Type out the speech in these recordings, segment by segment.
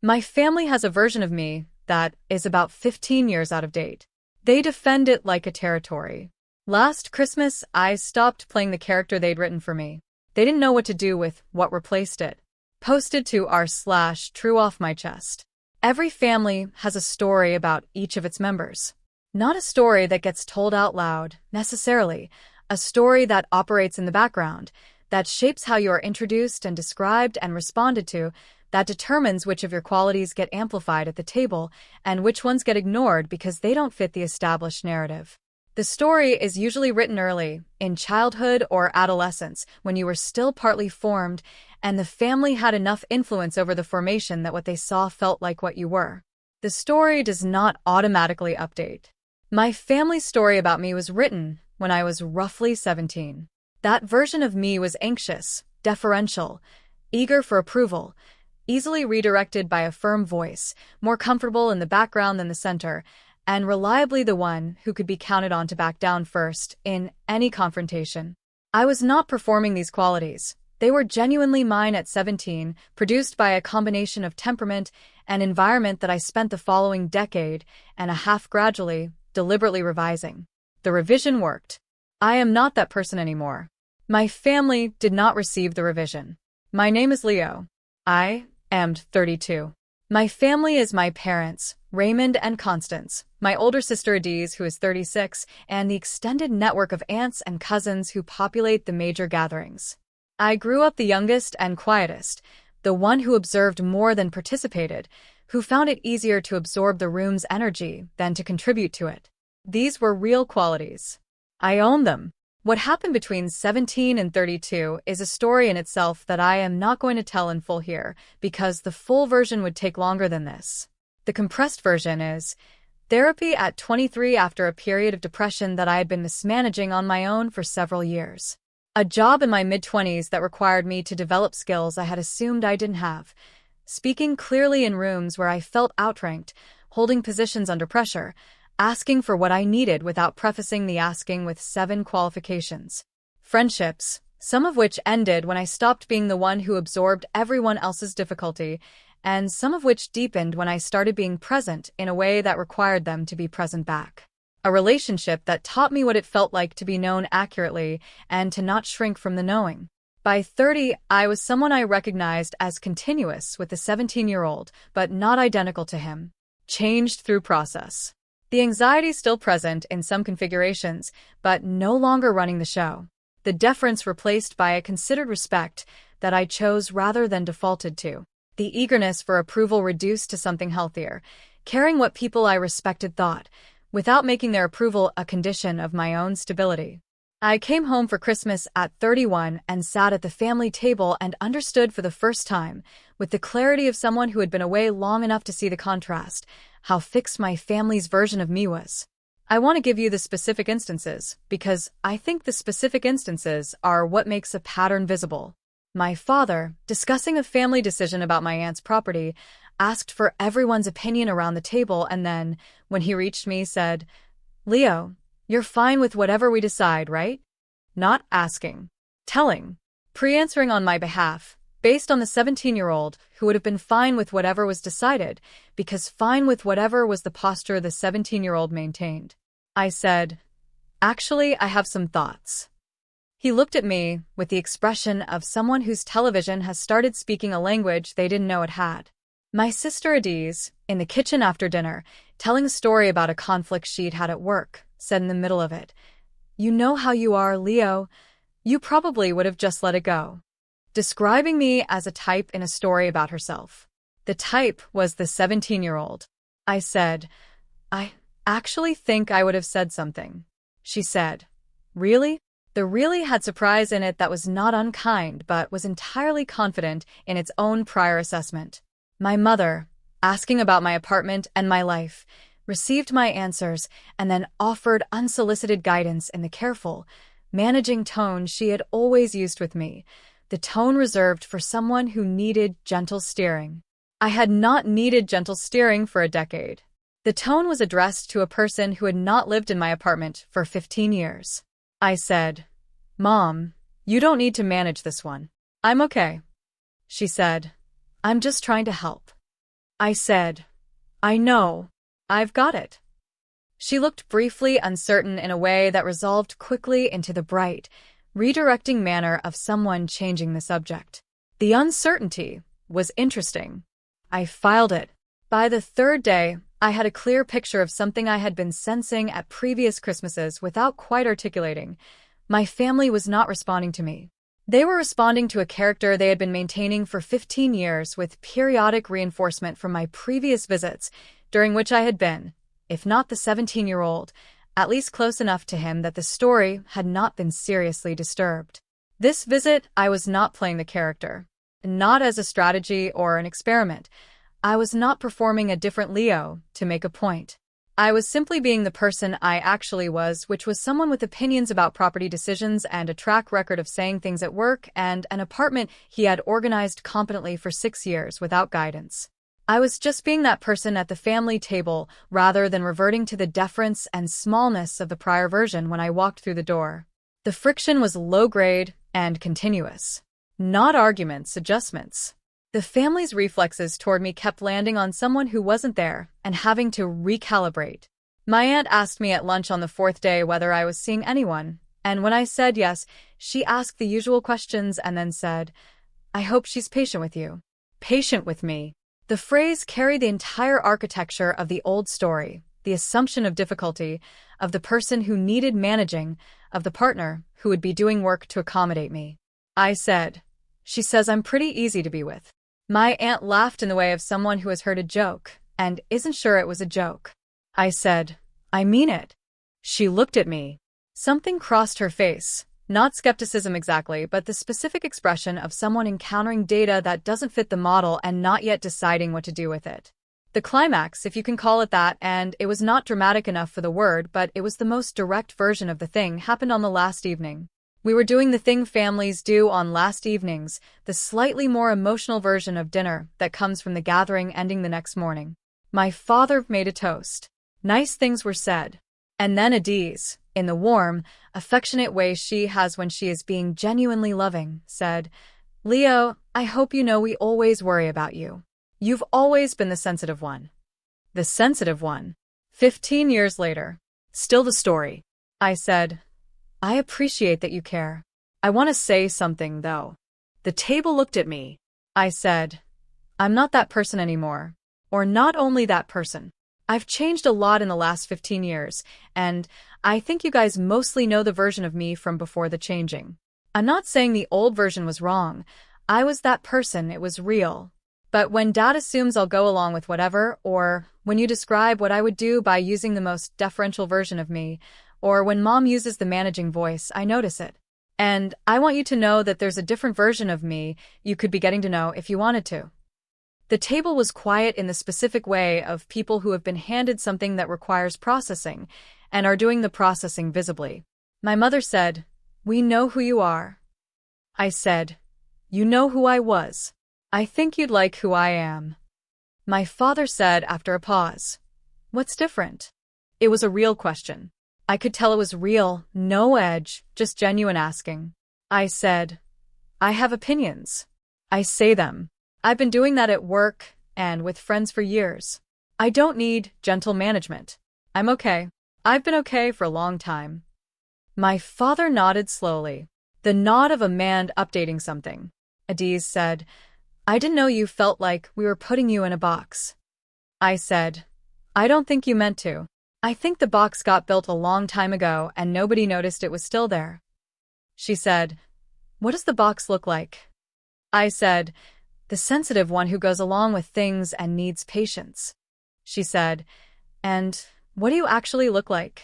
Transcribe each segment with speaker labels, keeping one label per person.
Speaker 1: My family has a version of me that is about 15 years out of date. They defend it like a territory. Last Christmas, I stopped playing the character they'd written for me. They didn't know what to do with what replaced it. Posted to r/true off my chest. Every family has a story about each of its members. Not a story that gets told out loud, necessarily. A story that operates in the background, that shapes how you are introduced and described and responded to, that determines which of your qualities get amplified at the table and which ones get ignored because they don't fit the established narrative. The story is usually written early, in childhood or adolescence, when you were still partly formed, and the family had enough influence over the formation that what they saw felt like what you were. The story does not automatically update. My family story about me was written when I was roughly 17. That version of me was anxious, deferential, eager for approval, easily redirected by a firm voice, more comfortable in the background than the center, and reliably the one who could be counted on to back down first in any confrontation. I was not performing these qualities. They were genuinely mine at 17, produced by a combination of temperament and environment that I spent the following decade and a half gradually, deliberately revising. The revision worked. I am not that person anymore. My family did not receive the revision. My name is Leo. I am 32. My family is my parents, Raymond and Constance, my older sister Adiz, who is 36, and the extended network of aunts and cousins who populate the major gatherings. I grew up the youngest and quietest, the one who observed more than participated, who found it easier to absorb the room's energy than to contribute to it. These were real qualities. I own them. What happened between 17 and 32 is a story in itself that I am not going to tell in full here, because the full version would take longer than this. The compressed version is therapy at 23 after a period of depression that I had been mismanaging on my own for several years. A job in my mid-20s that required me to develop skills I had assumed I didn't have. Speaking clearly in rooms where I felt outranked, holding positions under pressure, asking for what I needed without prefacing the asking with 7 qualifications. Friendships, some of which ended when I stopped being the one who absorbed everyone else's difficulty, and some of which deepened when I started being present in a way that required them to be present back. A relationship that taught me what it felt like to be known accurately and to not shrink from the knowing. By 30, I was someone I recognized as continuous with the 17-year-old, but not identical to him. Changed through process. The anxiety still present in some configurations, but no longer running the show. The deference replaced by a considered respect that I chose rather than defaulted to. The eagerness for approval reduced to something healthier, caring what people I respected thought, without making their approval a condition of my own stability. I came home for Christmas at 31 and sat at the family table and understood for the first time, with the clarity of someone who had been away long enough to see the contrast, how fixed my family's version of me was. I want to give you the specific instances, because I think the specific instances are what makes a pattern visible. My father, discussing a family decision about my aunt's property, asked for everyone's opinion around the table and then, when he reached me, said, "Leo, you're fine with whatever we decide, right?" Not asking. Telling. Pre-answering on my behalf, based on the 17-year-old who would have been fine with whatever was decided, because fine with whatever was the posture the 17-year-old maintained. I said, "Actually, I have some thoughts." He looked at me with the expression of someone whose television has started speaking a language they didn't know it had. My sister Adiz, in the kitchen after dinner, telling a story about a conflict she'd had at work, said in the middle of it, "You know how you are, Leo. You probably would have just let it go." Describing me as a type in a story about herself. The type was the 17-year-old. I said, "I actually think I would have said something." She said, "Really?" The really had surprise in it that was not unkind but was entirely confident in its own prior assessment. My mother, asking about my apartment and my life, received my answers and then offered unsolicited guidance in the careful, managing tone she had always used with me, the tone reserved for someone who needed gentle steering. I had not needed gentle steering for a decade. The tone was addressed to a person who had not lived in my apartment for 15 years. I said, "Mom, you don't need to manage this one. I'm okay." She said, "I'm just trying to help." I said, I know. I've got it. She looked briefly uncertain in a way that resolved quickly into the bright, redirecting manner of someone changing the subject. The uncertainty was interesting. I filed it. By the third day, I had a clear picture of something I had been sensing at previous Christmases without quite articulating. My family was not responding to me. They were responding to a character they had been maintaining for 15 years with periodic reinforcement from my previous visits, during which I had been, if not the 17-year-old, at least close enough to him that the story had not been seriously disturbed. This visit, I was not playing the character. Not as a strategy or an experiment. I was not performing a different Leo to make a point. I was simply being the person I actually was, which was someone with opinions about property decisions and a track record of saying things at work and an apartment he had organized competently for 6 years without guidance. I was just being that person at the family table rather than reverting to the deference and smallness of the prior version when I walked through the door. The friction was low-grade and continuous. Not arguments, adjustments. The family's reflexes toward me kept landing on someone who wasn't there and having to recalibrate. My aunt asked me at lunch on the 4th day whether I was seeing anyone, and when I said yes, she asked the usual questions and then said, I hope she's patient with you. Patient with me. The phrase carried the entire architecture of the old story, the assumption of difficulty, of the person who needed managing, of the partner who would be doing work to accommodate me. I said, she says I'm pretty easy to be with. My aunt laughed in the way of someone who has heard a joke and isn't sure it was a joke. I said, I mean it. She looked at me. Something crossed her face. Not skepticism exactly, but the specific expression of someone encountering data that doesn't fit the model and not yet deciding what to do with it. The climax, if you can call it that, and it was not dramatic enough for the word, but it was the most direct version of the thing, happened on the last evening. We were doing the thing families do on last evenings, the slightly more emotional version of dinner that comes from the gathering ending the next morning. My father made a toast. Nice things were said. And then Adiz, in the warm, affectionate way she has when she is being genuinely loving, said, Leo, I hope you know we always worry about you. You've always been the sensitive one. The sensitive one. 15 years later. Still the story. I said, I appreciate that you care. I want to say something, though. The table looked at me. I said, I'm not that person anymore. Or not only that person. I've changed a lot in the last 15 years, and I think you guys mostly know the version of me from before the changing. I'm not saying the old version was wrong. I was that person, it was real. But when Dad assumes I'll go along with whatever, or when you describe what I would do by using the most deferential version of me, or when Mom uses the managing voice, I notice it. And I want you to know that there's a different version of me you could be getting to know if you wanted to. The table was quiet in the specific way of people who have been handed something that requires processing and are doing the processing visibly. My mother said, We know who you are. I said, You know who I was. I think you'd like who I am. My father said after a pause, What's different? It was a real question. I could tell it was real, no edge, just genuine asking. I said, I have opinions. I say them. I've been doing that at work and with friends for years. I don't need gentle management. I'm okay. I've been okay for a long time. My father nodded slowly, the nod of a man updating something. Adiz said, I didn't know you felt like we were putting you in a box. I said, I don't think you meant to. I think the box got built a long time ago and nobody noticed it was still there. She said, What does the box look like? I said, The sensitive one who goes along with things and needs patience. She said, And what do you actually look like?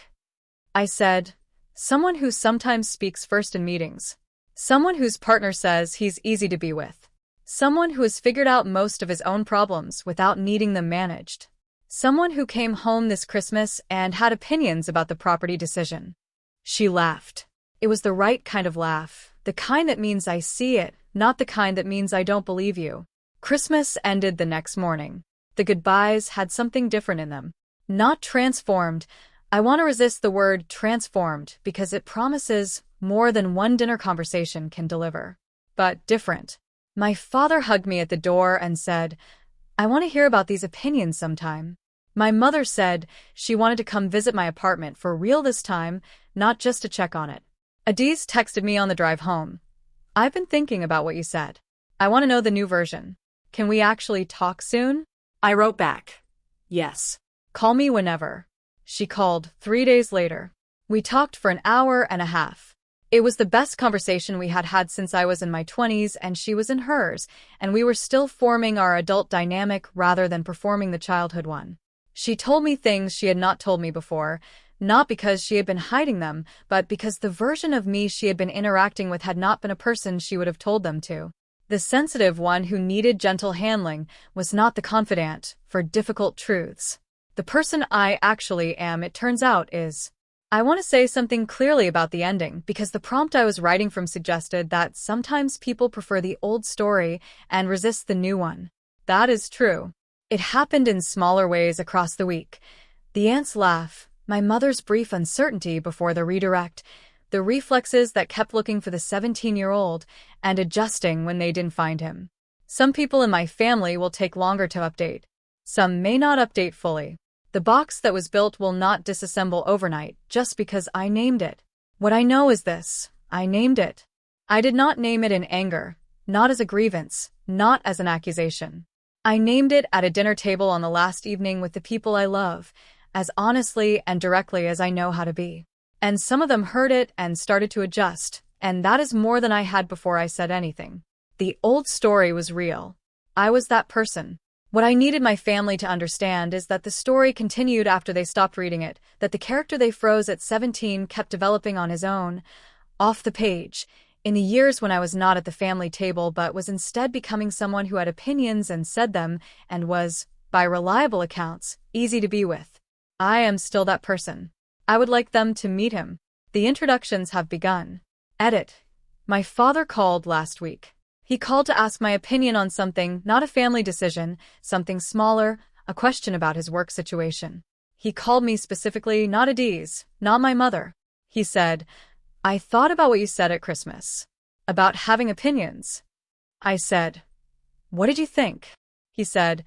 Speaker 1: I said, Someone who sometimes speaks first in meetings. Someone whose partner says he's easy to be with. Someone who has figured out most of his own problems without needing them managed. Someone who came home this Christmas and had opinions about the property decision. She laughed. It was the right kind of laugh, the kind that means I see it, not the kind that means I don't believe you. Christmas ended the next morning. The goodbyes had something different in them. Not transformed. I want to resist the word transformed because it promises more than one dinner conversation can deliver. But different. My father hugged me at the door and said, I want to hear about these opinions sometime. My mother said she wanted to come visit my apartment for real this time, not just to check on it. Adiz texted me on the drive home. I've been thinking about what you said. I want to know the new version. Can we actually talk soon?
Speaker 2: I wrote back, yes.
Speaker 1: Call me whenever. She called 3 days later. We talked for an hour and a half. It was the best conversation we had had since I was in my 20s and she was in hers, and we were still forming our adult dynamic rather than performing the childhood one. She told me things she had not told me before, not because she had been hiding them, but because the version of me she had been interacting with had not been a person she would have told them to. The sensitive one who needed gentle handling was not the confidant for difficult truths. The person I actually am, it turns out, is. I want to say something clearly about the ending because the prompt I was writing from suggested that sometimes people prefer the old story and resist the new one. That is true. It happened in smaller ways across the week. The aunt's laugh, my mother's brief uncertainty before the redirect, the reflexes that kept looking for the 17-year-old and adjusting when they didn't find him. Some people in my family will take longer to update. Some may not update fully. The box that was built will not disassemble overnight just because I named it. What I know is this: I named it. I did not name it in anger, not as a grievance, not as an accusation. I named it at a dinner table on the last evening with the people I love, as honestly and directly as I know how to be. And some of them heard it and started to adjust, and that is more than I had before I said anything. The old story was real. I was that person. What I needed my family to understand is that the story continued after they stopped reading it, that the character they froze at 17 kept developing on his own, off the page, in the years when I was not at the family table but was instead becoming someone who had opinions and said them and was, by reliable accounts, easy to be with. I am still that person. I would like them to meet him. The introductions have begun. Edit. My father called last week. He called to ask my opinion on something, not a family decision, something smaller, a question about his work situation. He called me specifically, not Adiz, not my mother. He said, I thought about what you said at Christmas. About having opinions. I said, what did you think? He said,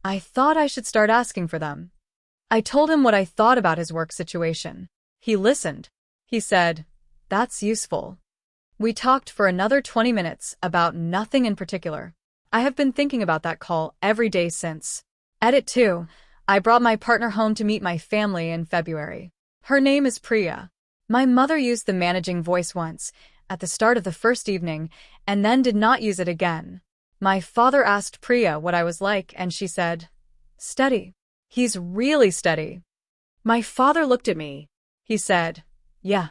Speaker 1: I thought I should start asking for them. I told him what I thought about his work situation. He listened. He said, that's useful. We talked for another 20 minutes about nothing in particular. I have been thinking about that call every day since. Edit 2. I brought my partner home to meet my family in February. Her name is Priya. My mother used the managing voice once, at the start of the first evening, and then did not use it again. My father asked Priya what I was like, and she said, steady. He's really steady. My father looked at me. He said, yeah.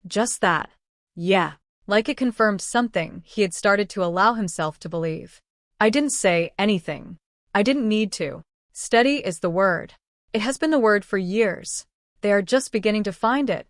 Speaker 1: Just that. Yeah. Like it confirmed something he had started to allow himself to believe. I didn't say anything. I didn't need to. Steady is the word. It has been the word for years. They are just beginning to find it.